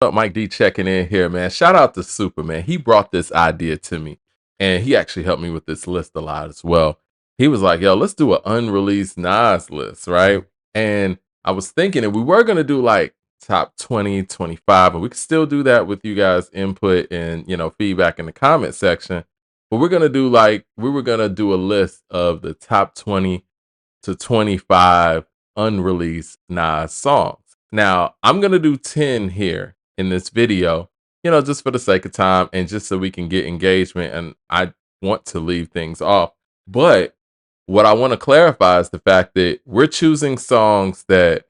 Up, Mike D checking in here, man. Shout out to Superman. He brought this idea to me, and he actually helped me with this list a lot as well. He was like, "Yo, let's do an unreleased Nas list, right?" And I was thinking, and we were gonna do like top 20, 25, and we could still do that with you guys' input and feedback in the comment section. But we were gonna do a list of the top 20 to 25 unreleased Nas songs. Now, I'm going to do 10 here in this video, just for the sake of time and just so we can get engagement. And I want to leave things off. But what I want to clarify is the fact that we're choosing songs that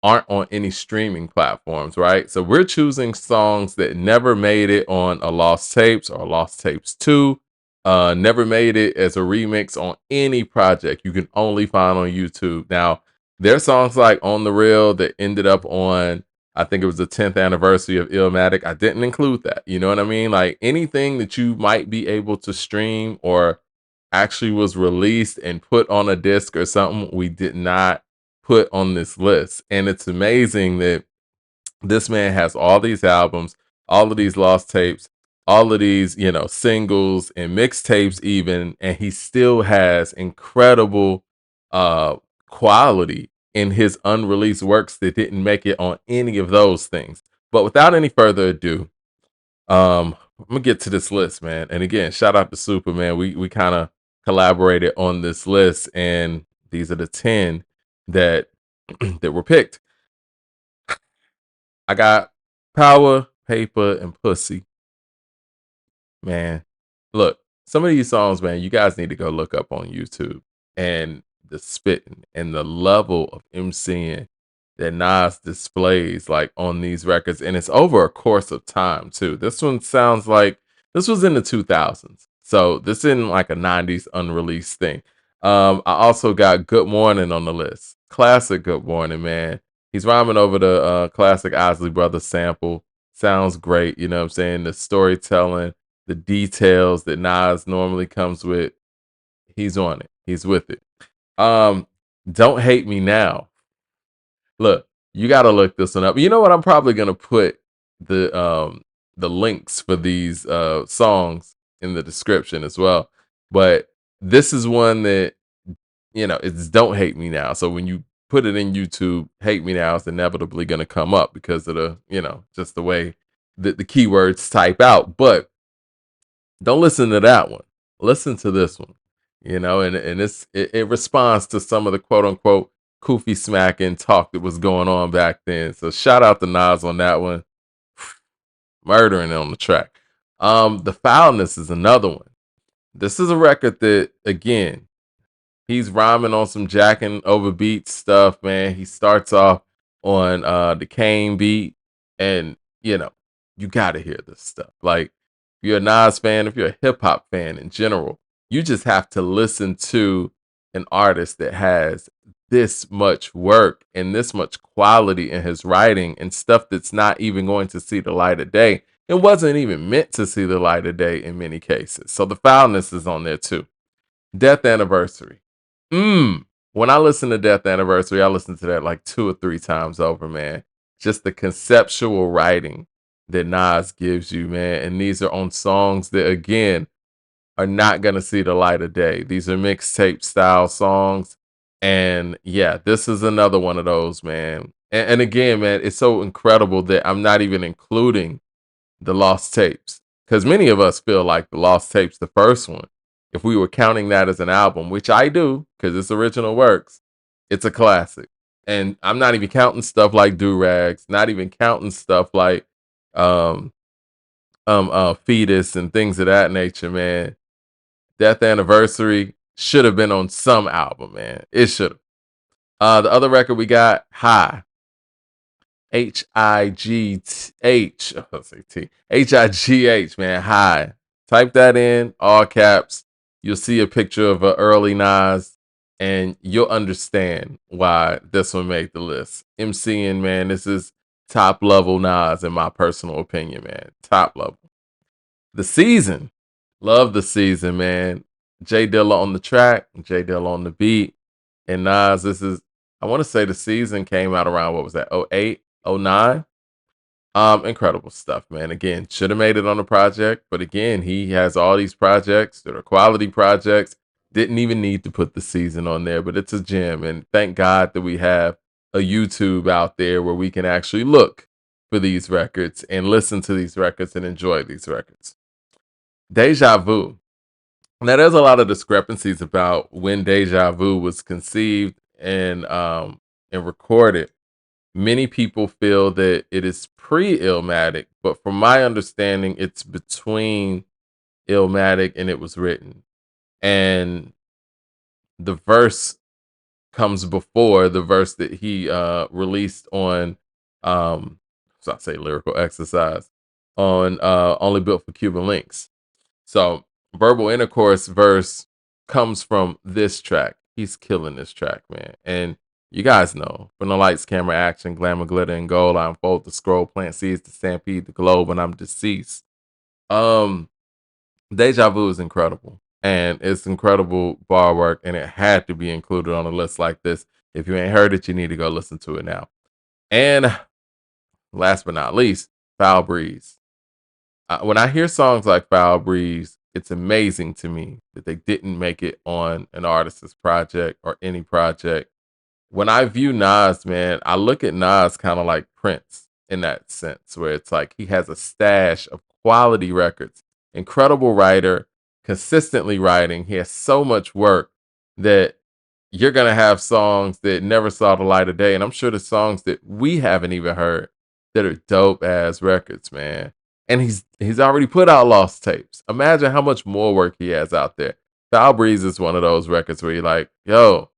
aren't on any streaming platforms, right? So we're choosing songs that never made it on a Lost Tapes or Lost Tapes 2, never made it as a remix on any project you can only find on YouTube. Now, there's songs like On the Real that ended up on, I think it was the 10th anniversary of Illmatic. I didn't include that. You know what I mean? Like anything that you might be able to stream or actually was released and put on a disc or something, we did not put on this list. And it's amazing that this man has all these albums, all of these lost tapes, all of these, singles and mixtapes even, and he still has incredible uh quality in his unreleased works that didn't make it on any of those things. But without any further ado, I'm gonna get to this list, man. And again, shout out to Superman. We kind of collaborated on this list, and these are the 10 that that were picked. I got Power, Paper, and Pussy. Man, look, some of these songs, man, you guys need to go look up on YouTube. And the spitting and the level of MCing that Nas displays like on these records, and it's over a course of time too. This one sounds like this was in the 2000s, so this isn't like a 90s unreleased thing. I also got Good Morning on the list. Classic Good Morning, man. He's rhyming over the classic Isley Brothers sample. Sounds great, you know what I'm saying? The storytelling, the details that Nas normally comes with, he's on it. He's with it. Um, Don't Hate Me Now. Look, you got to look this one up. You know what? I'm probably gonna put the links for these songs in the description as well. But this is one that it's Don't Hate Me Now. So when you put it in YouTube, Hate Me Now is inevitably gonna come up because of the just the way that the keywords type out. But don't listen to that one. Listen to this one. It responds to some of the quote unquote koofy smacking talk that was going on back then. So shout out to Nas on that one. Murdering it on the track. The Foulness is another one. This is a record that again, he's rhyming on some jacking over beat stuff, man. He starts off on the Kane beat, and you gotta hear this stuff. Like, if you're a Nas fan, if you're a hip hop fan in general, you just have to listen to an artist that has this much work and this much quality in his writing and stuff that's not even going to see the light of day. It wasn't even meant to see the light of day in many cases. So the Foulness is on there too. Death Anniversary. When I listen to Death Anniversary, I listen to that like 2 or 3 times over, man. Just the conceptual writing that Nas gives you, man. And these are on songs that, again, are not going to see the light of day. These are mixtape style songs. And yeah, this is another one of those, man. And again, man, it's so incredible that I'm not even including the Lost Tapes. Because many of us feel like the Lost Tapes, the first one, if we were counting that as an album, which I do, because it's original works, it's a classic. And I'm not even counting stuff like Do-Rags, not even counting stuff like um Fetus and things of that nature, man. Death Anniversary should have been on some album, man. It should have. The other record we got, High. H-I-G-H. Let's say T. H-I-G-H, man. High. Type that in, all caps. You'll see a picture of an early Nas, and you'll understand why this one made the list. MCing, man, this is top level Nas in my personal opinion, man. Top level. The Season. Love The Season, man. Jay Dilla on the track, Jay Dilla on the beat. And Nas, I want to say The Season came out around, what was that, 08, 09? Incredible stuff, man. Again, should have made it on the project, but again, he has all these projects that are quality projects. Didn't even need to put the season on there, but it's a gem. And thank God that we have a YouTube out there where we can actually look for these records and listen to these records and enjoy these records. Deja Vu. Now, there's a lot of discrepancies about when Deja Vu was conceived and recorded. Many people feel that it is pre-Illmatic, but from my understanding, it's between Illmatic and it was written. And the verse comes before the verse that he released on so I say lyrical exercise on Only Built for Cuban Links. So verbal intercourse verse comes from this track. He's killing this track, man. And you guys know, from the lights, camera, action, glamour, glitter, and gold, I unfold the scroll, plant seeds to stampede the globe when I'm deceased. Um, Deja Vu is incredible. And it's incredible bar work, and it had to be included on a list like this. If you ain't heard it, you need to go listen to it now. And last but not least, Foul Breeze. When I hear songs like Foul Breeze, it's amazing to me that they didn't make it on an artist's project or any project. When I view Nas, man, I look at Nas kind of like Prince in that sense, where it's like he has a stash of quality records, incredible writer, consistently writing. He has so much work that you're going to have songs that never saw the light of day. And I'm sure the songs that we haven't even heard that are dope ass records, man. And he's already put out lost tapes. Imagine how much more work he has out there. Foul Breeze is one of those records where you're like, yo,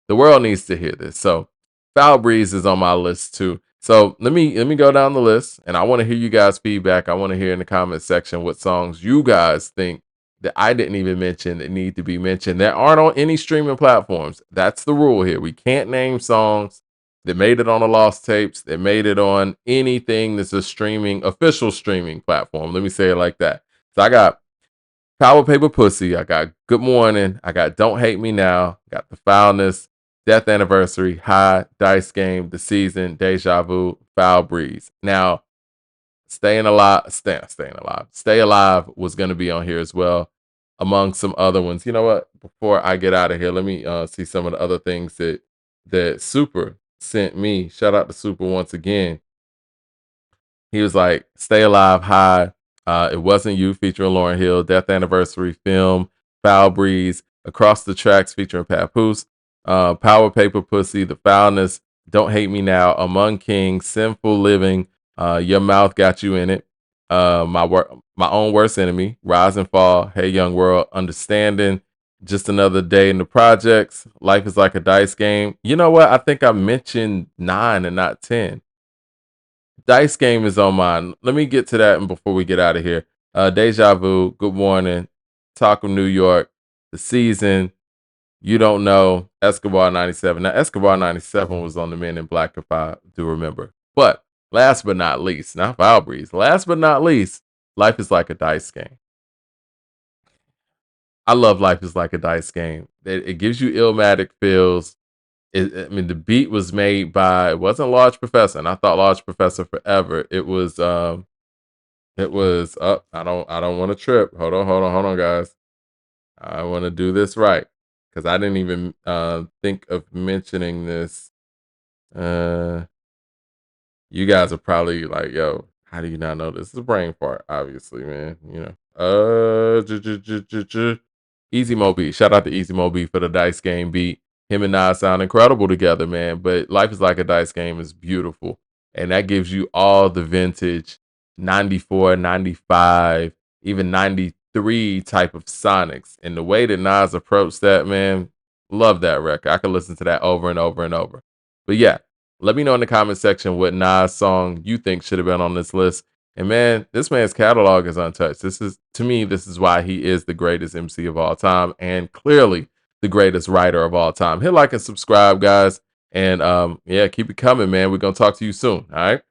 the world needs to hear this. So Foul Breeze is on my list too. So let me go down the list, and I want to hear you guys' feedback. I want to hear in the comment section what songs you guys think that I didn't even mention that need to be mentioned that aren't on any streaming platforms. That's the rule here. We can't name songs that made it on the lost tapes, that made it on anything that's a official streaming platform. Let me say it like that. So I got Power Paper Pussy. I got Good Morning. I got Don't Hate Me Now. Got The Foulness, Death Anniversary, High, Dice Game, The Season, Deja Vu, Foul Breeze. Now, Stay Alive was going to be on here as well, among some other ones. You know what? Before I get out of here, let me see some of the other things that Super sent me. Shout out to Super once again. He was like, Stay Alive, High, It Wasn't You featuring Lauryn Hill, Death Anniversary Film, Foul Breeze, Across the Tracks featuring Papoose, Power Paper Pussy, The Foulness, Don't Hate Me Now, Among Kings, Sinful Living, Your Mouth Got You in It, My Own Worst Enemy, Rise and Fall, Hey Young World, Understanding, Just Another Day in the Projects, Life is Like a Dice Game. You know what? I think I mentioned 9 and not 10. Dice Game is on mine. Let me get to that and before we get out of here. Deja Vu, Good Morning, Talk of New York, The Season, You Don't Know, Escobar 97. Now, Escobar 97 was on the Men in Black, if I do remember. But last but not least, not Foul Breeze, last but not least, Life is Like a Dice Game. I love Life is Like a Dice Game. It gives you Illmatic feels. The beat was made by, it wasn't Large Professor, and I thought Large Professor forever. It was I don't want to trip. Hold on, guys. I want to do this right because I didn't even think of mentioning this. You guys are probably like, yo, how do you not know this? It's a brain fart, obviously, man. You know. Easy Mo beat. Shout out to Easy Mo beat for the Dice Game beat. Him and Nas sound incredible together, man. But Life is Like a Dice Game is beautiful. And that gives you all the vintage 94, 95, even 93 type of sonics. And the way that Nas approached that, man, love that record. I could listen to that over and over and over. But yeah, let me know in the comment section what Nas song you think should have been on this list. And man, this man's catalog is untouched. This is why he is the greatest MC of all time and clearly the greatest writer of all time. Hit like and subscribe, guys. And yeah, keep it coming, man. We're going to talk to you soon. All right.